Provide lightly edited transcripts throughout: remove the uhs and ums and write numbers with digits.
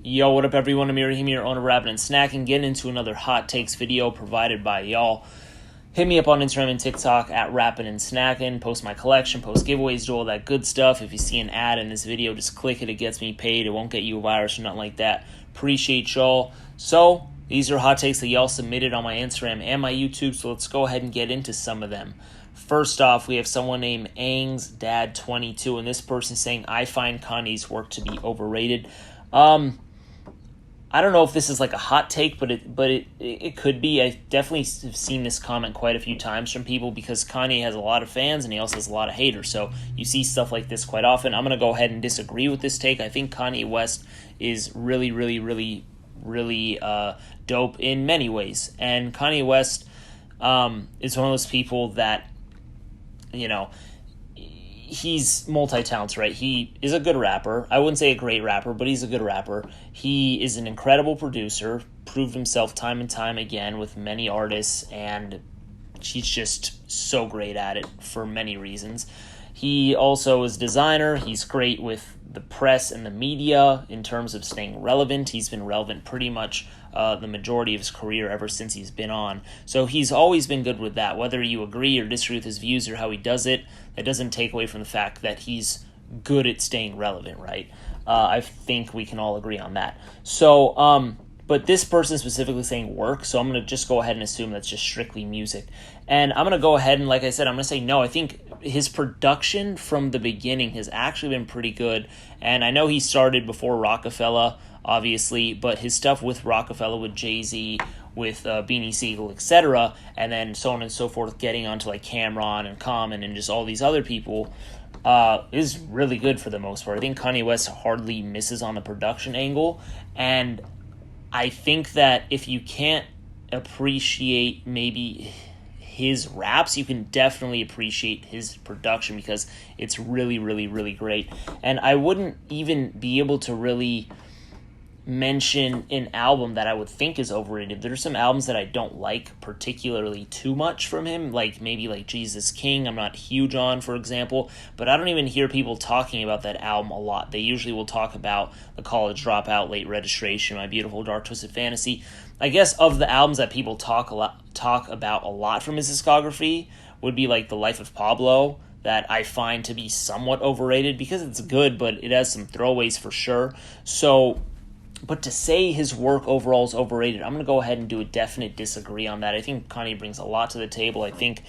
Yo, what up everyone, I'm Rahim here on Rapping and Snacking, getting into another hot takes video provided by y'all. Hit me up on Instagram and TikTok at Rapping and Snacking, post my collection, post giveaways, do all that good stuff. If you see an ad in this video, just click it, it gets me paid, it won't get you a virus or nothing like that. Appreciate y'all. So, these are hot takes that y'all submitted on my Instagram and my YouTube, so let's go ahead and get into some of them. First off, we have someone named AngsDad22, and this person saying, I find Kanye's work to be overrated. I don't know if this is like a hot take, but it could be. I definitely have seen this comment quite a few times from people because Kanye has a lot of fans and he also has a lot of haters. So you see stuff like this quite often. I'm going to go ahead and disagree with this take. I think Kanye West is really dope in many ways. And Kanye West is one of those people that, you know, he's multi-talented, right? He is a good rapper. I wouldn't say a great rapper, but he's a good rapper. He is an incredible producer, proved himself time and time again with many artists, and he's just so great at it for many reasons. He also is a designer. He's great with the press and the media in terms of staying relevant. He's been relevant pretty much the majority of his career ever since he's been on. So he's always been good with that. Whether you agree or disagree with his views or how he does it, that doesn't take away from the fact that he's good at staying relevant, right? I think we can all agree on that. So, but this person specifically saying work, so I'm going to just go ahead and assume that's just strictly music. And I'm going to go ahead and, like I said, I'm going to say no. I think his production from the beginning has actually been pretty good. And I know he started before Rockefeller, obviously, but his stuff with Rockefeller, with Jay-Z, with Beanie Siegel, etc., and then so on and so forth, getting onto like Cameron and Common and just all these other people, is really good for the most part. I think Kanye West hardly misses on the production angle, and I think that if you can't appreciate maybe his raps, you can definitely appreciate his production because it's really great. And I wouldn't even be able to really mention an album that I would think is overrated. There are some albums that I don't like particularly too much from him, like maybe like Jesus King, I'm not huge on, for example, but I don't even hear people talking about that album a lot. They usually will talk about The College Dropout, Late Registration, My Beautiful Dark Twisted Fantasy. I guess of the albums that people talk about a lot from his discography would be like The Life of Pablo, that I find to be somewhat overrated because it's good, but it has some throwaways for sure. So, but to say his work overall is overrated, I'm going to go ahead and do a definite disagree on that. I think Kanye brings a lot to the table. I think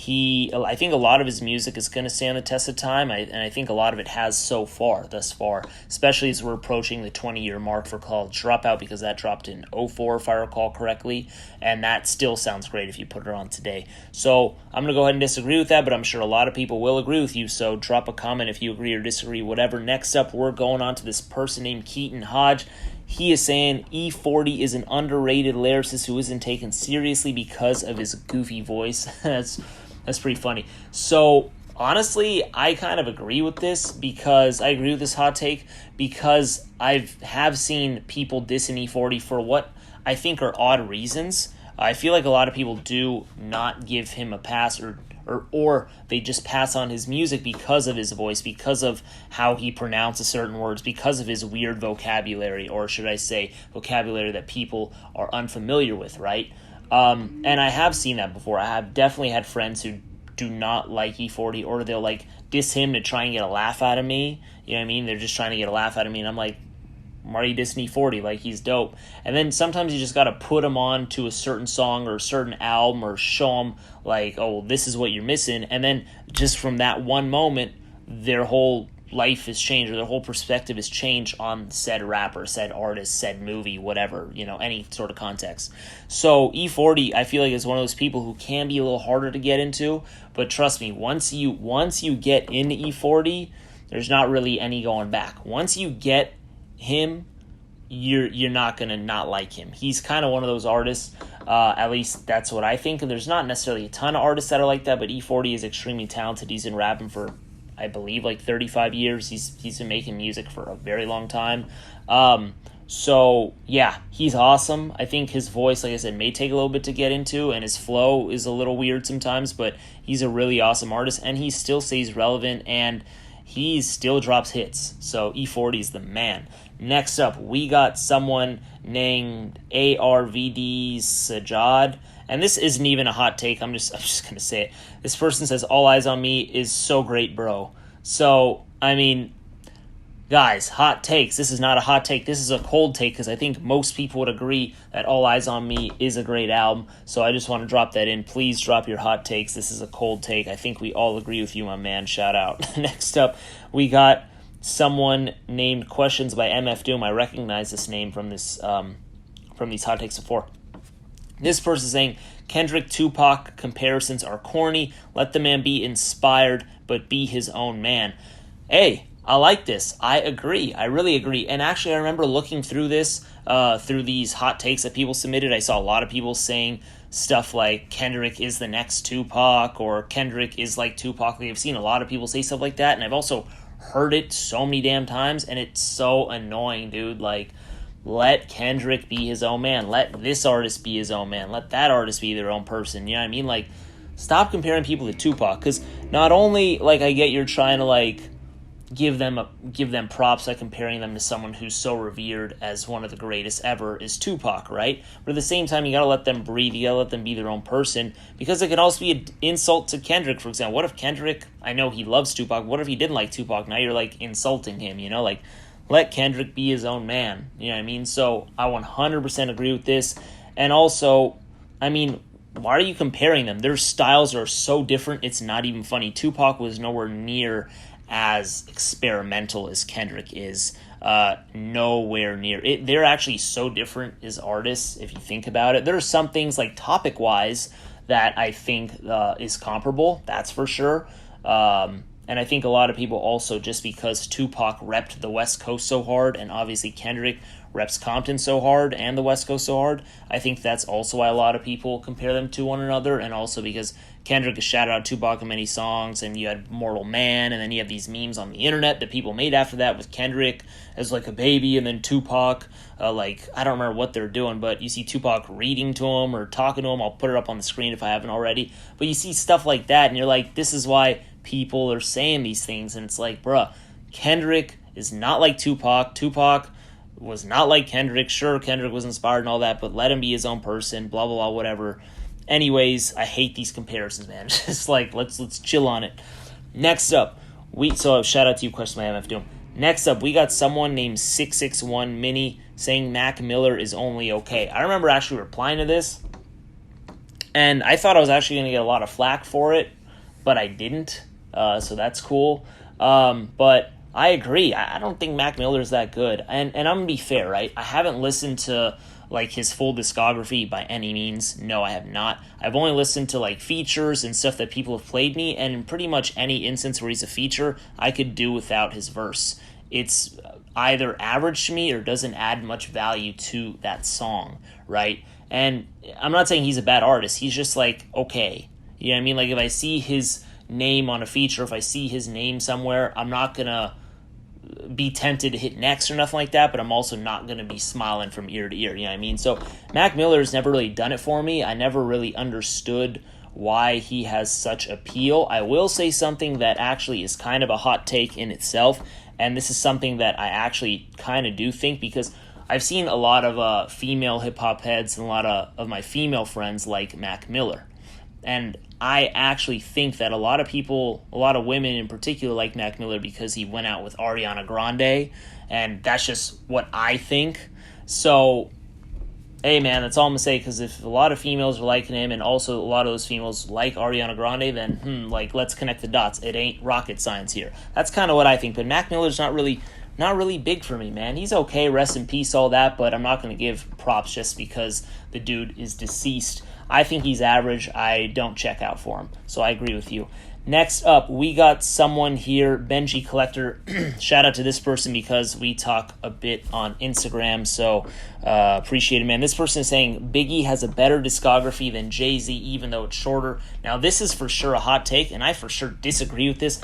a lot of his music is going to stand the test of time, and I think a lot of it has thus far, especially as we're approaching the 20-year mark for College Dropout, because that dropped in 2004, if I recall correctly, and that still sounds great if you put it on today. So I'm going to go ahead and disagree with that, but I'm sure a lot of people will agree with you, so drop a comment if you agree or disagree, whatever. Next up, we're going on to this person named Keaton Hodge. He is saying E40 is an underrated lyricist who isn't taken seriously because of his goofy voice. That's pretty funny. So, honestly, I kind of agree with this because I agree with this hot take because I have seen people dissing E40 for what I think are odd reasons. I feel like a lot of people do not give him a pass or they just pass on his music because of his voice, because of how he pronounces certain words, because of his weird vocabulary, or should I say vocabulary that people are unfamiliar with, right? And I have seen that before. I have definitely had friends who do not like E40, or they'll like diss him to try and get a laugh out of me. You know what I mean? They're just trying to get a laugh out of me, and I'm like, why are you dissing E40? Like, he's dope. And then sometimes you just got to put him on to a certain song or a certain album or show him, like, oh, this is what you're missing. And then just from that one moment, their whole life has changed, or their whole perspective has changed on said rapper, said artist, said movie, whatever, you know, any sort of context. So E40, I feel like, is one of those people who can be a little harder to get into. But trust me, once you get into E40, there's not really any going back. Once you get him, you're not gonna not like him. He's kind of one of those artists, at least that's what I think, and there's not necessarily a ton of artists that are like that, but E40 is extremely talented. He's been rapping for, I believe, like 35 years. He's been making music for a very long time. So yeah, he's awesome. I think his voice, like I said, may take a little bit to get into, and his flow is a little weird sometimes, but he's a really awesome artist, and he still stays relevant, and he still drops hits. So E40 is the man. Next up, we got someone named ARVD Sajad. And this isn't even a hot take. I'm just going to say it. This person says, All Eyes on Me is so great, bro. So, I mean, guys, hot takes. This is not a hot take. This is a cold take because I think most people would agree that All Eyes on Me is a great album. So I just want to drop that in. Please drop your hot takes. This is a cold take. I think we all agree with you, my man. Shout out. Next up, we got someone named Questions by MF Doom. I recognize this name from these hot takes before. This person saying, Kendrick Tupac comparisons are corny. Let the man be inspired, but be his own man. Hey, I like this. I agree. I really agree. And actually, I remember looking through this, through these hot takes that people submitted. I saw a lot of people saying stuff like Kendrick is the next Tupac or Kendrick is like Tupac. I've seen a lot of people say stuff like that. And I've also heard it so many damn times. And it's so annoying, dude. Like, let Kendrick be his own man. Let this artist be his own man. Let that artist be their own person. You know what I mean? Like, stop comparing people to Tupac. Because not only, like, I get you're trying to, like, give them props by comparing them to someone who's so revered as one of the greatest ever is Tupac, right? But at the same time, you gotta let them breathe. You gotta let them be their own person, because it can also be an insult to Kendrick, for example. What if Kendrick, I know he loves Tupac, what if he didn't like Tupac? Now you're, like, insulting him, you know? Like, let Kendrick be his own man, you know what I mean? So I 100% agree with this. And also, I mean, why are you comparing them? Their styles are so different, it's not even funny. Tupac was nowhere near as experimental as Kendrick is. Nowhere near. They're actually so different as artists, if you think about it. There are some things, like topic-wise, that I think is comparable, that's for sure. And I think a lot of people also, just because Tupac repped the West Coast so hard, and obviously Kendrick reps Compton so hard and the West Coast so hard, I think that's also why a lot of people compare them to one another, and also because Kendrick has shouted out Tupac in many songs, and you had Mortal Man, and then you have these memes on the internet that people made after that with Kendrick as like a baby, and then Tupac, like, I don't remember what they're doing, but you see Tupac reading to him or talking to him. I'll put it up on the screen if I haven't already. But you see stuff like that, and you're like, this is why people are saying these things, and it's like, bruh, Kendrick is not like Tupac. Tupac was not like Kendrick. Sure, Kendrick was inspired and all that, but let him be his own person, blah, blah, blah, whatever. Anyways, I hate these comparisons, man. Just like, let's chill on it. Next up, so shout out to you, Question by MF Doom. Next up, we got someone named 661 Mini saying Mac Miller is only okay. I remember actually replying to this, and I thought I was actually going to get a lot of flack for it, but I didn't. So that's cool. But I agree. I don't think Mac Miller is that good. And I'm going to be fair, right? I haven't listened to, like, his full discography by any means. No, I have not. I've only listened to, like, features and stuff that people have played me, and in pretty much any instance where he's a feature, I could do without his verse. It's either average to me or doesn't add much value to that song, right? And I'm not saying he's a bad artist. He's just, like, okay. You know what I mean? Like, if I see his name on a feature, if I see his name somewhere, I'm not gonna be tempted to hit next or nothing like that, but I'm also not gonna be smiling from ear to ear, you know what I mean? So Mac Miller's never really done it for me. I never really understood why he has such appeal. I will say something that actually is kind of a hot take in itself, and this is something that I actually kind of do think, because I've seen a lot of female hip-hop heads and a lot of my female friends like Mac Miller. And I actually think that a lot of people, a lot of women in particular, like Mac Miller because he went out with Ariana Grande, and that's just what I think. So, hey man, that's all I'm going to say, because if a lot of females are liking him, and also a lot of those females like Ariana Grande, then, like, let's connect the dots. It ain't rocket science here. That's kind of what I think, but Mac Miller's not really big for me, man. He's okay, rest in peace, all that, but I'm not going to give props just because the dude is deceased. I think he's average. I don't check out for him. So I agree with you. Next up, we got someone here, Benji Collector. Shout out to this person because we talk a bit on Instagram, so appreciate it, man. This person is saying Biggie has a better discography than Jay-Z, even though it's shorter. Now, this is for sure a hot take, and I for sure disagree with this.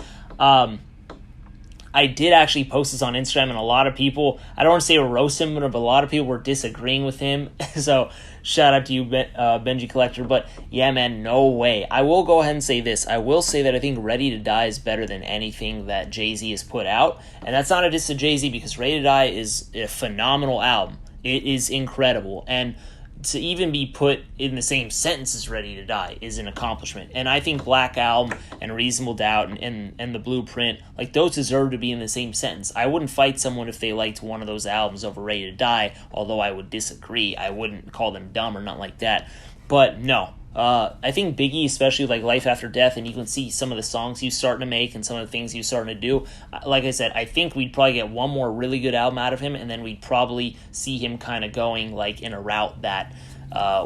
I did actually post this on Instagram, and a lot of people, I don't want to say roast him, but a lot of people were disagreeing with him. So shout out to you, Benji Collector. But yeah, man, no way. I will go ahead and say this. I will say that I think Ready to Die is better than anything that Jay-Z has put out. And that's not a diss to Jay-Z, because Ready to Die is a phenomenal album. It is incredible. And to even be put in the same sentence as Ready to Die is an accomplishment. And I think Black Album and Reasonable Doubt and The Blueprint, like, those deserve to be in the same sentence. I wouldn't fight someone if they liked one of those albums over Ready to Die, although I would disagree. I wouldn't call them dumb or nothing like that. But no, I think Biggie, especially like Life After Death, and you can see some of the songs he's starting to make and some of the things he's starting to do. Like I said, I think we'd probably get one more really good album out of him, and then we'd probably see him kind of going like in a route that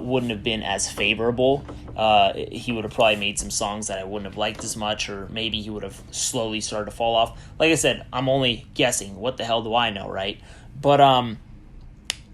wouldn't have been as favorable. He would have probably made some songs that I wouldn't have liked as much, or maybe he would have slowly started to fall off. Like I said, I'm only guessing. What the hell do I know, right? But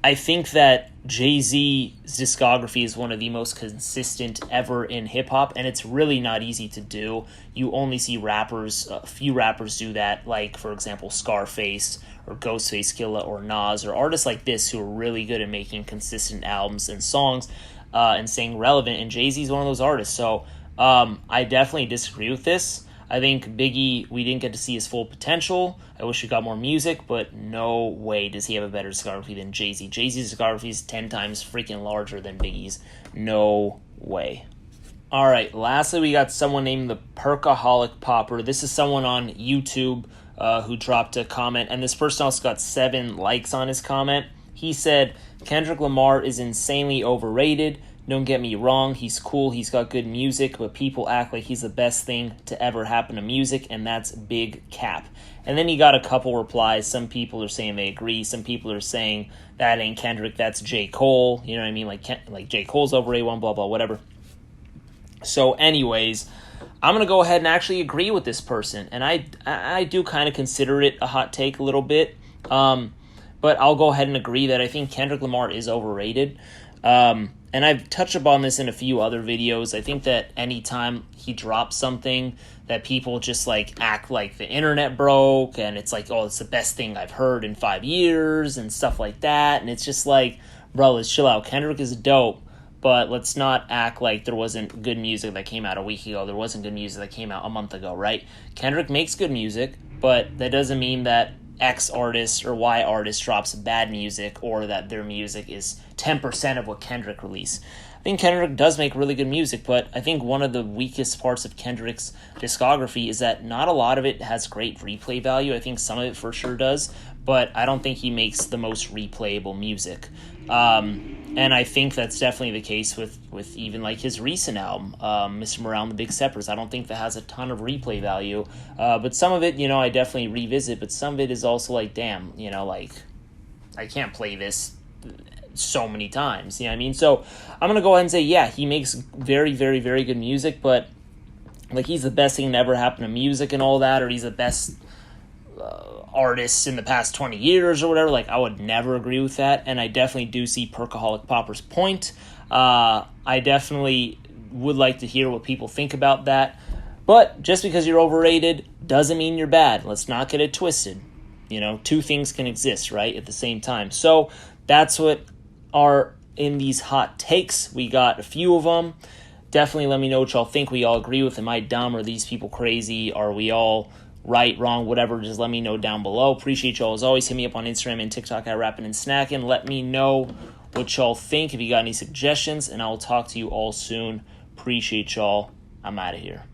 I think that Jay-Z's discography is one of the most consistent ever in hip-hop, and it's really not easy to do. You only see a few rappers do that, like, for example, Scarface or Ghostface Killah or Nas, or artists like this who are really good at making consistent albums and songs and staying relevant, and Jay-Z's one of those artists. So I definitely disagree with this. I think Biggie, we didn't get to see his full potential. I wish we got more music, but no way does he have a better discography than Jay-Z. Jay-Z's discography is 10 times freaking larger than Biggie's. No way. All right, lastly, we got someone named the Perkaholic Popper. This is someone on YouTube who dropped a comment, and this person also got 7 likes on his comment. He said, Kendrick Lamar is insanely overrated. Don't get me wrong, he's cool, he's got good music, but people act like he's the best thing to ever happen to music, and that's big cap. And then he got a couple replies. Some people are saying they agree. Some people are saying that ain't Kendrick, that's J. Cole. You know what I mean? Like J. Cole's overrated, one, blah, blah, whatever. So anyways, I'm going to go ahead and actually agree with this person. And I do kind of consider it a hot take a little bit. But I'll go ahead and agree that I think Kendrick Lamar is overrated. And I've touched upon this in a few other videos. I think that anytime he drops something, that people just like act like the internet broke, and it's like, oh, it's the best thing I've heard in 5 years and stuff like that. And it's just like, bro, let's chill out. Kendrick is dope, but let's not act like there wasn't good music that came out a week ago. There wasn't good music that came out a month ago, right? Kendrick makes good music, but that doesn't mean that X artist or Y artist drops bad music, or that their music is 10% of what Kendrick released. I think Kendrick does make really good music, but I think one of the weakest parts of Kendrick's discography is that not a lot of it has great replay value. I think some of it for sure does, but I don't think he makes the most replayable music. And I think that's definitely the case with even like his recent album, Mr. Morale and the Big Steppers. I don't think that has a ton of replay value, but some of it, I definitely revisit, but some of it is also like, damn, like, I can't play this so many times, you know what I mean? So I'm going to go ahead and say, yeah, he makes very, very, very good music, but like, he's the best thing to ever happen to music and all that, or he's the best artists in the past 20 years or whatever. Like, I would never agree with that, and I definitely do see Perkaholic Popper's point. I definitely would like to hear what people think about that, but just because you're overrated doesn't mean you're bad. Let's not get it twisted. Two things can exist, right, at the same time. So that's what are in these hot takes. We got a few of them. Definitely let me know what y'all think. We all agree with, am I dumb? Are these people crazy? Are we all right, wrong, whatever? Just let me know down below. Appreciate y'all as always. Hit me up on Instagram and TikTok at Rappin' and Snackin'. Let me know what y'all think, if you got any suggestions, and I will talk to you all soon. Appreciate y'all. I'm out of here.